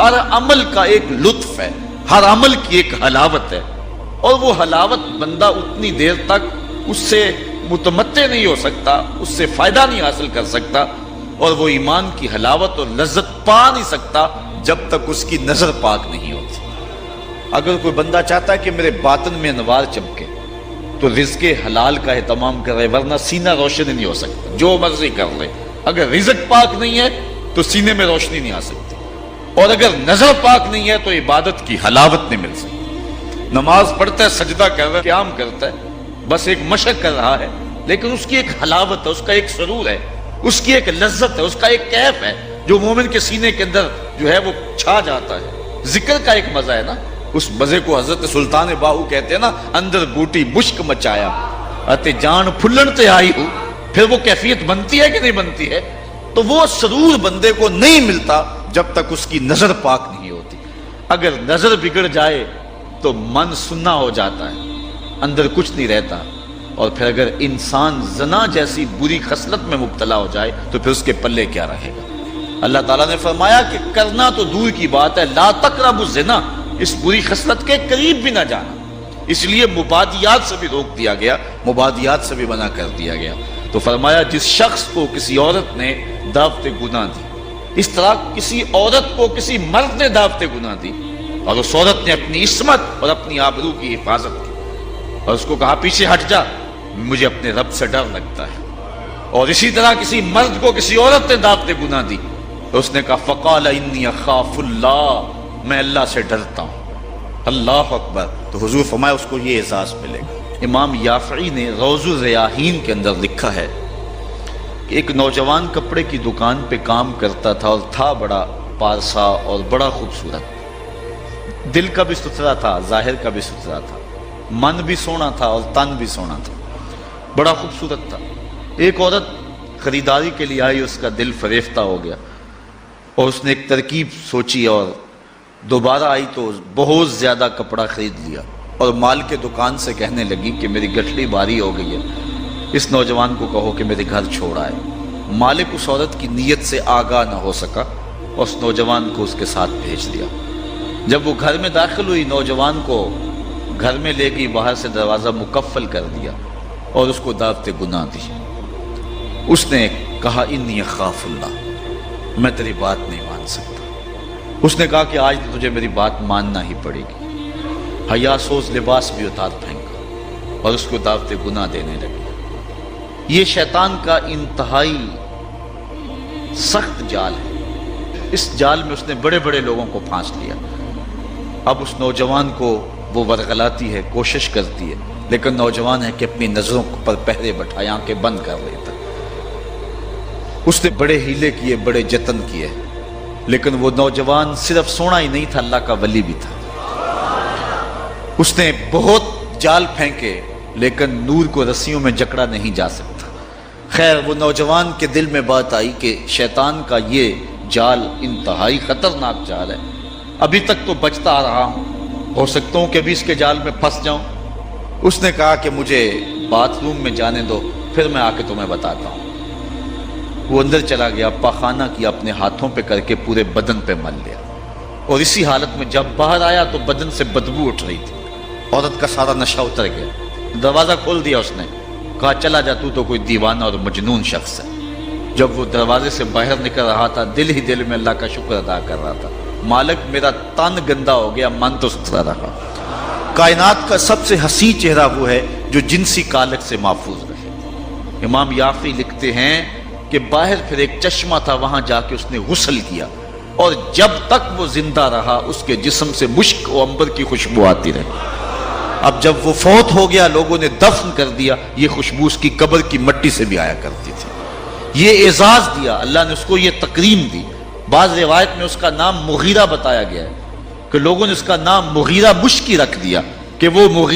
ہر عمل کا ایک لطف ہے، ہر عمل کی ایک حلاوت ہے، اور وہ حلاوت بندہ اتنی دیر تک اس سے متمتع نہیں ہو سکتا، اس سے فائدہ نہیں حاصل کر سکتا، اور وہ ایمان کی حلاوت اور لذت پا نہیں سکتا جب تک اس کی نظر پاک نہیں ہوتی۔ اگر کوئی بندہ چاہتا ہے کہ میرے باطن میں انوار چمکے تو رزق حلال کا اہتمام کر رہے، ورنہ سینہ روشن نہیں ہو سکتا، جو مرضی کر لے۔ اگر رزق پاک نہیں ہے تو سینے میں روشنی نہیں آ سکتی، اور اگر نظر پاک نہیں ہے تو عبادت کی حلاوت نہیں مل سکتی۔ نماز پڑھتا ہے، سجدہ کر رہا ہے، قیام کرتا ہے، بس ایک مشق کر رہا ہے، لیکن اس کی ایک حلاوت ہے، اس کا ایک سرور ہے، اس کی ایک لذت ہے، اس کا ایک کیف ہے جو مومن کے سینے کے اندر جو ہے وہ چھا جاتا ہے۔ ذکر کا ایک مزہ ہے نا، اس مزے کو حضرت سلطان باہو کہتے ہیں نا، اندر بوٹی مشک مچایا اتے جان پھلن تے آئی ہو۔ پھر وہ کیفیت بنتی ہے کہ نہیں بنتی ہے؟ تو وہ سرور بندے کو نہیں ملتا جب تک اس کی نظر پاک نہیں ہوتی۔ اگر نظر بگڑ جائے تو من سننا ہو جاتا ہے، اندر کچھ نہیں رہتا، اور پھر اگر انسان زنا جیسی بری خصلت میں مبتلا ہو جائے تو پھر اس کے پلے کیا رہے گا؟ اللہ تعالیٰ نے فرمایا کہ کرنا تو دور کی بات ہے، لا تقربوا الزنا، اس بری خصلت کے قریب بھی نہ جانا۔ اس لیے مبادیات سے بھی روک دیا گیا، مبادیات سے بھی منع کر دیا گیا۔ تو فرمایا جس شخص کو کسی عورت نے دعوت گناہ دی، اس طرح کسی عورت کو کسی مرد نے دعوت گناہ دی، اور اس عورت نے اپنی عصمت اور اپنی آبرو کی حفاظت کی، اور اس کو کہا پیچھے ہٹ جا، مجھے اپنے رب سے ڈر لگتا ہے، اور اسی طرح کسی مرد کو کسی عورت نے دعوت گناہ دی تو اس نے کہا فقال انی اخاف اللہ، میں اللہ سے ڈرتا ہوں۔ اللہ اکبر۔ تو حضور فرمایا اس کو یہ احساس ملے گا۔ امام یافعی نے روض الریاحین کے اندر لکھا ہے کہ ایک نوجوان کپڑے کی دکان پہ کام کرتا تھا، اور تھا بڑا پارسا اور بڑا خوبصورت، دل کا بھی ستھرا تھا، ظاہر کا بھی ستھرا تھا، من بھی سونا تھا اور تن بھی سونا تھا، بڑا خوبصورت تھا۔ ایک عورت خریداری کے لیے آئی، اس کا دل فریفتہ ہو گیا، اور اس نے ایک ترکیب سوچی اور دوبارہ آئی تو بہت زیادہ کپڑا خرید لیا، اور مال کے دکان سے کہنے لگی کہ میری گٹھڑی بھاری ہو گئی ہے، اس نوجوان کو کہو کہ میرے گھر چھوڑ آئے۔ مالک اس عورت کی نیت سے آگاہ نہ ہو سکا، اور اس نوجوان کو اس کے ساتھ بھیج دیا۔ جب وہ گھر میں داخل ہوئی، نوجوان کو گھر میں لے گئی، باہر سے دروازہ مقفل کر دیا اور اس کو دعوت گناہ دی۔ اس نے کہا انی اخاف اللہ، میں تیری بات نہیں مان سکتا۔ اس نے کہا کہ آج تو تجھے میری بات ماننا ہی پڑے گی۔ حیا سوز لباس بھی اتار پھینکا اور اس کو دعوت گناہ دینے لگی۔ یہ شیطان کا انتہائی سخت جال ہے، اس جال میں اس نے بڑے بڑے لوگوں کو پھانس لیا۔ اب اس نوجوان کو وہ ورغلاتی ہے، کوشش کرتی ہے، لیکن نوجوان ہے کہ اپنی نظروں پر پہرے بٹھائے، آنکھیں بند کر لیتا۔ اس نے بڑے ہیلے کیے، بڑے جتن کیے، لیکن وہ نوجوان صرف سونا ہی نہیں تھا، اللہ کا ولی بھی تھا۔ اس نے بہت جال پھینکے، لیکن نور کو رسیوں میں جکڑا نہیں جا سکتا۔ خیر، وہ نوجوان کے دل میں بات آئی کہ شیطان کا یہ جال انتہائی خطرناک جال ہے، ابھی تک تو بچتا آ رہا ہوں، ہو سکتا ہوں کہ ابھی اس کے جال میں پھنس جاؤں۔ اس نے کہا کہ مجھے باتھ روم میں جانے دو، پھر میں آ کے تمہیں بتاتا ہوں۔ وہ اندر چلا گیا، پاخانہ کیا، اپنے ہاتھوں پہ کر کے پورے بدن پہ مل لیا، اور اسی حالت میں جب باہر آیا تو بدن سے بدبو اٹھ رہی تھی، عورت کا سارا نشہ اتر گیا۔ دروازہ کھول دیا اس نے، کہا چلا جا، تو کوئی دیوانہ اور مجنون شخص ہے۔ جب وہ دروازے سے باہر نکل رہا تھا، دل ہی دل میں اللہ کا شکر ادا کر رہا تھا، مالک میرا تن گندا ہو گیا، من تو ستھرا رہا۔ کائنات کا سب سے حسین چہرہ وہ ہے جو جنسی کالک سے محفوظ رہے۔ امام یافعی لکھتے ہیں کہ باہر پھر ایک چشمہ تھا، وہاں جا کے اس نے غسل کیا، اور جب تک وہ زندہ رہا اس کے جسم سے مشک و عنبر کی خوشبو آتی رہی۔ اب جب وہ فوت ہو گیا، لوگوں نے دفن کر دیا، یہ خوشبو اس کی قبر کی مٹی سے بھی آیا کرتی تھی۔ یہ اعزاز دیا اللہ نے اس کو، یہ تکریم دی۔ بعض روایت میں اس کا نام مغیرہ بتایا گیا ہے کہ لوگوں نے اس کا نام مغیرہ مشکی رکھ دیا کہ وہ مغیرہ